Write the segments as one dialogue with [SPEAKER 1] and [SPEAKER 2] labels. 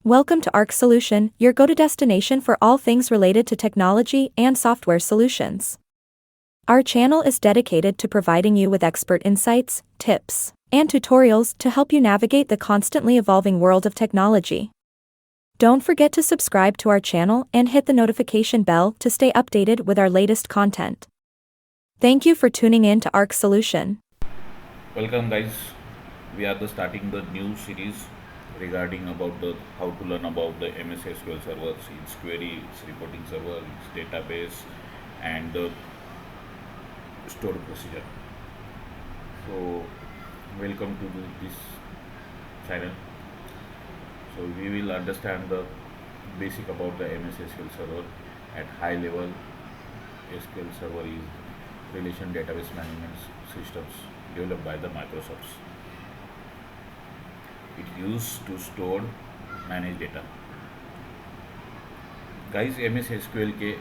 [SPEAKER 1] Welcome to Arc Solution, your go-to destination for all things related to technology and software solutions. Our channel is dedicated to providing you with expert insights, tips, and tutorials to help you navigate the constantly evolving world of technology. Don't forget to subscribe to our channel and hit the notification bell to stay updated with our latest content. Thank you for tuning in to Arc Solution.
[SPEAKER 2] Welcome guys, we are starting the new series regarding about the how to learn about the MS SQL servers, its query, its reporting server, its database and the stored procedure. So welcome to this channel. So we will understand the basic about the MS SQL server at high level. SQL server is relation database management systems developed by the Microsoft. It used to store manage data. Guys MS SQL के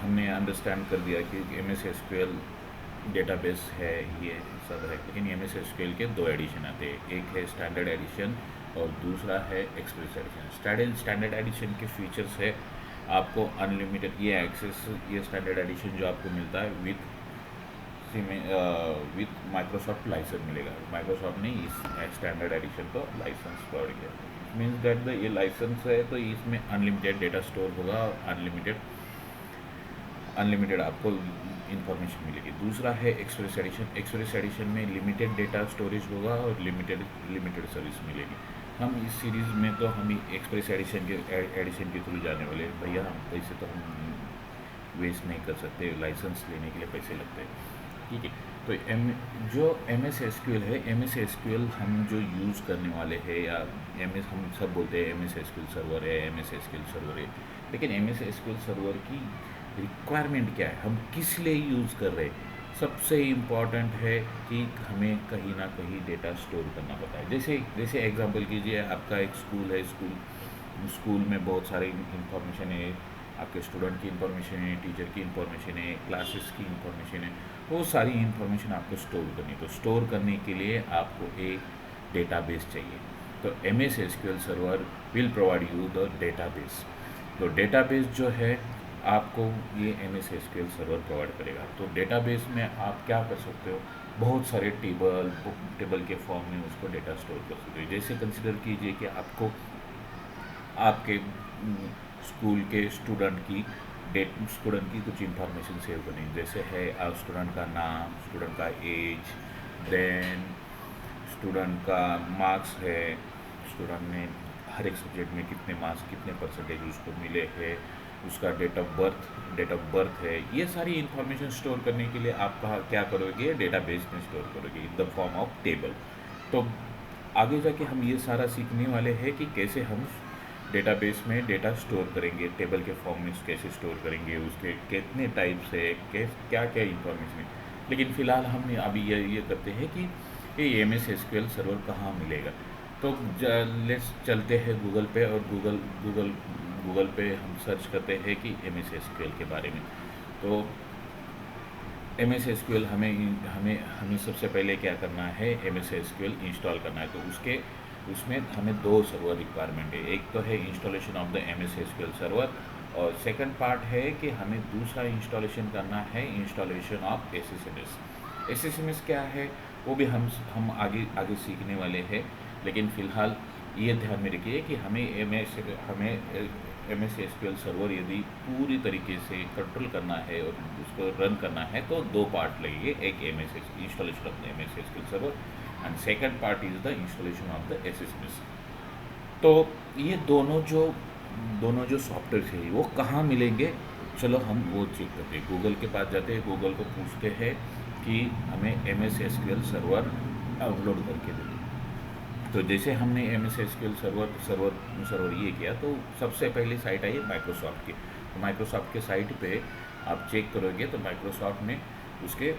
[SPEAKER 2] हमने understand कर दिया कि MS SQL database है, ये सब है, लेकिन MS SQL के दो एडिशन आते हैं, एक है स्टैंडर्ड एडिशन और दूसरा है एक्सप्रेस एडिशन। स्टैंडर्ड एडिशन के फीचर्स है आपको अनलिमिटेड ये एक्सेस, ये स्टैंडर्ड एडिशन जो आपको मिलता है विथ माइक्रोसॉफ्ट लाइसेंस मिलेगा। माइक्रोसॉफ्ट ने इस स्टैंडर्ड एडिशन को लाइसेंस प्रोवाइड किया, मीन्स दैट ये लाइसेंस है तो इसमें अनलिमिटेड डेटा स्टोर होगा और अनलिमिटेड आपको इंफॉर्मेशन मिलेगी। दूसरा है एक्सप्रेस एडिशन। एक्सप्रेस एडिशन में लिमिटेड डेटा स्टोरेज होगा और लिमिटेड सर्विस मिलेगी। हम इस सीरीज़ में तो हम एक्सप्रेस एडिशन के थ्रू जाने वाले भैया, हम पैसे तो हम वेस्ट नहीं कर सकते, लाइसेंस लेने के लिए पैसे लगते हैं, ठीक है। तो जो MS SQL है, MS SQL हम जो यूज़ करने वाले हैं या हम सब बोलते हैं MS SQL सर्वर है, MS SQL सर्वर है, लेकिन MS SQL सर्वर की रिक्वायरमेंट क्या है, हम किस लिए यूज़ कर रहे हैं। सबसे इम्पॉर्टेंट है कि हमें कहीं ना कहीं डेटा स्टोर करना पड़ता है। जैसे एग्जांपल कीजिए, आपका एक स्कूल है, स्कूल में बहुत सारे इंफॉर्मेशन है, आपके स्टूडेंट की इंफॉर्मेशन है, टीचर की इंफॉर्मेशन है, क्लासेस की इंफॉर्मेशन है, वो सारी इंफॉर्मेशन आपको स्टोर करनी है। तो स्टोर करने के लिए आपको एक डेटाबेस चाहिए। तो MS SQL server will provide you the database. तो डेटाबेस जो है आपको ये MS SQL सर्वर प्रोवाइड करेगा। तो डेटाबेस में आप क्या कर सकते हो, बहुत सारे टेबल के फॉर्म में उसको डेटा स्टोर कर सकते हो। जैसे कंसिडर कीजिए कि आपको आपके स्कूल के स्टूडेंट की कुछ इंफॉर्मेशन सेव करनी है। जैसे है स्टूडेंट का नाम, स्टूडेंट का एज, देन स्टूडेंट का मार्क्स है, स्टूडेंट ने हर एक सब्जेक्ट में कितने मार्क्स, कितने परसेंटेज उसको मिले हैं, उसका डेट ऑफ बर्थ है। ये सारी इंफॉर्मेशन स्टोर करने के लिए आप क्या करोगे, डेटाबेस में स्टोर करोगे in the form of table. तो आगे जाके हम ये सारा सीखने वाले हैं कि कैसे हम डेटाबेस में डेटा स्टोर करेंगे, टेबल के फॉर्म में कैसे स्टोर करेंगे, उसके कितने टाइप्स है, क्या क्या इंफॉर्मेशन है। लेकिन फ़िलहाल हम अभी ये करते हैं कि ये MS SQL सर्वर कहाँ मिलेगा। तो लेट्स चलते हैं गूगल पे और गूगल पे हम सर्च करते हैं कि MS SQL के बारे में। तो MS SQL हमें सबसे पहले क्या करना है, MS SQL इंस्टॉल करना है। तो उसमें हमें दो सर्वर रिक्वायरमेंट है। एक तो है installation of the MS SQL server और सेकंड पार्ट है कि हमें दूसरा इंस्टॉलेशन करना है, इंस्टॉलेशन ऑफ SSMS। SSMS क्या है वो भी हम आगे सीखने वाले हैं, लेकिन फ़िलहाल ये ध्यान में रखिए कि हमें MS SQL सर्वर यदि पूरी तरीके से कंट्रोल करना है और उसको रन करना है तो दो पार्ट लगेंगे, एक installation of the MS SQL server and second part is the installation of the SSMS। तो ये दोनों जो सॉफ्टवेयर है वो कहाँ मिलेंगे, चलो हम वो चेक करते हैं। गूगल के पास जाते हैं, गूगल को पूछते हैं कि हमें MS SQL सर्वर डाउनलोड करके दे। तो जैसे हमने MS SQL सर्वर ये किया तो सबसे पहले साइट आई माइक्रोसॉफ्ट की। तो माइक्रोसॉफ्ट के साइट पे आप चेक करोगे तो माइक्रोसॉफ्ट ने उसके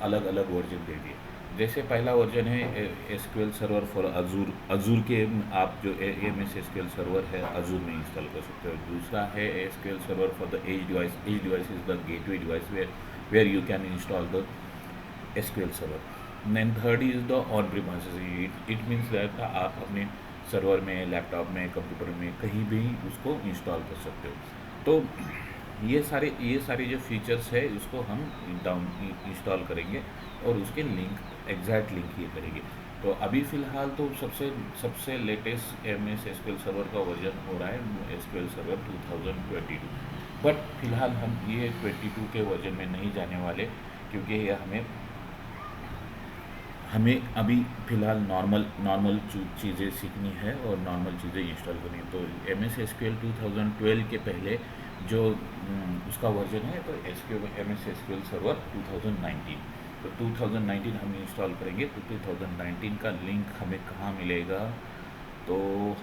[SPEAKER 2] अलग अलग वर्जन दे दिए। जैसे पहला वर्जन है SQL सर्वर फॉर अजूर के आप जो MS SQL सर्वर है अजूर में इंस्टॉल कर सकते हो। दूसरा है SQL server for the edge device is the gateway device where you can install the SQL server. Then third is the on-premises. It means that आप अपने सर्वर में, लैपटॉप में, कंप्यूटर में, कहीं भी उसको इंस्टॉल कर सकते हो। तो ये सारे जो फीचर्स है इसको हम इंस्टॉल करेंगे और उसके लिंक एग्जैक्ट लिंक ये करेंगे। तो अभी फ़िलहाल तो सबसे लेटेस्ट MS SQL सर्वर का वर्जन हो रहा है SQL सर्वर 2022। बट फिलहाल हम ये 22 के वर्जन में नहीं जाने वाले, क्योंकि ये हमें अभी फ़िलहाल नॉर्मल चीज़ें सीखनी है और नॉर्मल चीज़ें इंस्टॉल करनी है। तो MS SQL 2012 के पहले जो उसका वर्जन है तो MS SQL सर्वर 2019। तो 2019 हम इंस्टॉल करेंगे। तो 2019 का लिंक हमें कहाँ मिलेगा, तो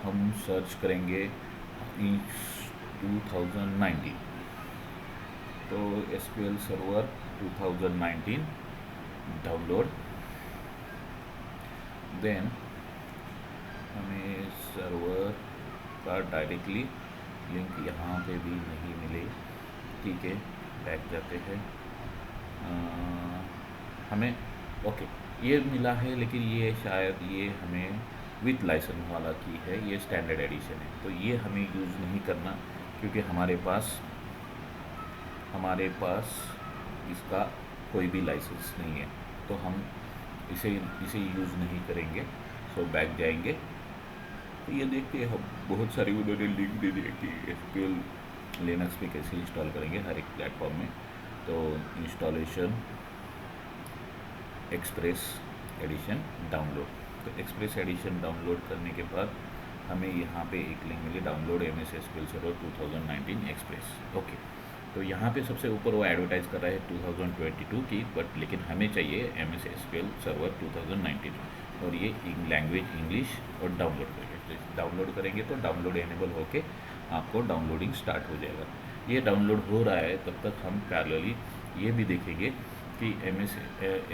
[SPEAKER 2] हम सर्च करेंगे 2019। तो SQL सर्वर 2019 डाउनलोड, देन हमें सर्वर का डायरेक्टली लिंक यहाँ पे भी नहीं मिले, ठीक है, बैक जाते हैं। हमें ओके ये मिला है, लेकिन ये शायद ये हमें विथ लाइसेंस वाला की है, ये स्टैंडर्ड एडिशन है। तो ये हमें यूज़ नहीं करना, क्योंकि हमारे पास इसका कोई भी लाइसेंस नहीं है, तो हम इसे यूज़ नहीं करेंगे। सो बैक जाएंगे तो ये देखते हैं, हम बहुत सारी उन्होंने लिंक दे दी कि SQL लिनक्स पे कैसे इंस्टॉल करेंगे हर एक प्लेटफॉर्म में। तो इंस्टॉलेशन एक्सप्रेस एडिशन डाउनलोड, तो एक्सप्रेस एडिशन डाउनलोड करने के बाद हमें यहाँ पे एक लिंक मिली, download MS SQL server 2019 express. Okay, तो यहाँ पे सबसे ऊपर वो एडवर्टाइज़ कर रहा है 2022 की, बट लेकिन हमें चाहिए MS SQL सर्वर 2019 और ये लैंग्वेज इंग्लिश और डाउनलोड करेंगे तो डाउनलोड एनेबल होके आपको डाउनलोडिंग स्टार्ट हो जाएगा। ये डाउनलोड हो रहा है, तब तक हम पैरेलली ये भी देखेंगे कि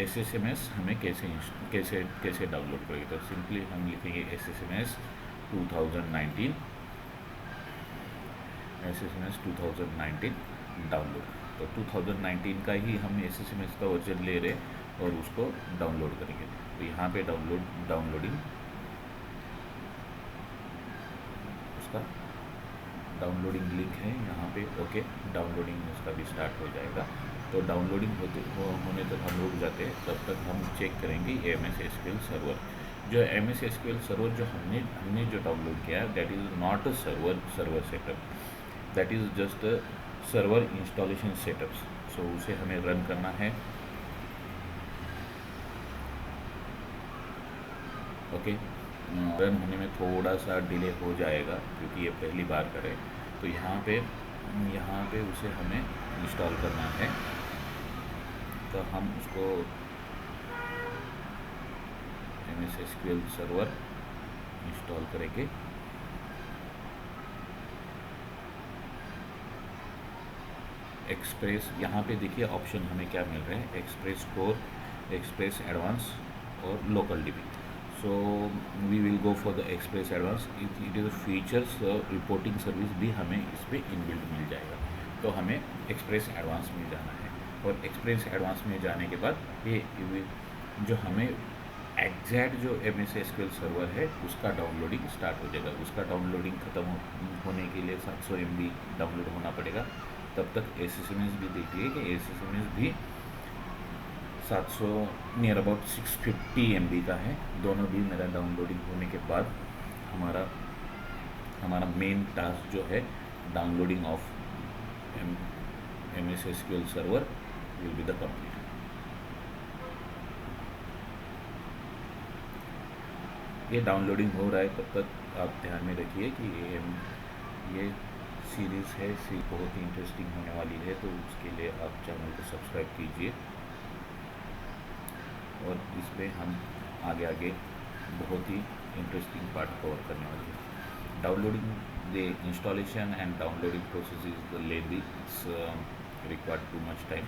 [SPEAKER 2] SSMS हमें कैसे डाउनलोड करेंगे। तो सिंपली हम लिखेंगे SSMS 2019 डाउनलोड। तो 2019 का ही हम SSMS का वर्जन ले रहे हैं और उसको डाउनलोड करेंगे। तो यहाँ पे डाउनलोडिंग उसका डाउनलोडिंग लिंक है यहाँ पे। ओके, डाउनलोडिंग उसका भी स्टार्ट हो जाएगा। तो डाउनलोडिंग होने तक हम रुक जाते हैं, तब तक हम चेक करेंगे MS SQL सर्वर। जो MS SQL सर्वर जो हमने जो डाउनलोड किया है, that is not a server setup, that is just a server installation setups. So उसे हमें रन करना है। ओके, रन होने में थोड़ा सा डिले हो जाएगा क्योंकि ये पहली बार करें। तो यहाँ पे उसे हमें इंस्टॉल करना है। तो हम उसको MS SQL सर्वर इंस्टॉल करेंगे। एक्सप्रेस, यहाँ पे देखिए ऑप्शन हमें क्या मिल रहे हैं, एक्सप्रेस कोर, एक्सप्रेस एडवांस और local DB। So we will go for the express advance. It is features reporting service भी हमें इस पर इनबिल्ट मिल जाएगा। तो हमें एक्सप्रेस एडवांस में जाना है और एक्सप्रेस एडवांस में जाने के बाद ये जो हमें एग्जैक्ट जो MS SQL सर्वर है उसका डाउनलोडिंग स्टार्ट हो जाएगा। उसका डाउनलोडिंग ख़त्म होने के लिए 700 MB डाउनलोड होना पड़ेगा। तब तक SSMS भी देखिए कि SSMS भी 700 नियर अबाउट 650 MB का है। दोनों भी मेरा डाउनलोडिंग होने के बाद हमारा मेन टास्क जो है downloading of MS SQL server will be the complete. ये डाउनलोडिंग हो रहा है, तब तक आप ध्यान में रखिए कि ये सीरीज़ है, बहुत ही इंटरेस्टिंग होने वाली है। तो उसके लिए आप चैनल को सब्सक्राइब कीजिए और इसमें हम आगे बहुत ही इंटरेस्टिंग पार्ट कवर करने वाले हैं। Downloading the installation and downloading process is lengthy, it's required too much time.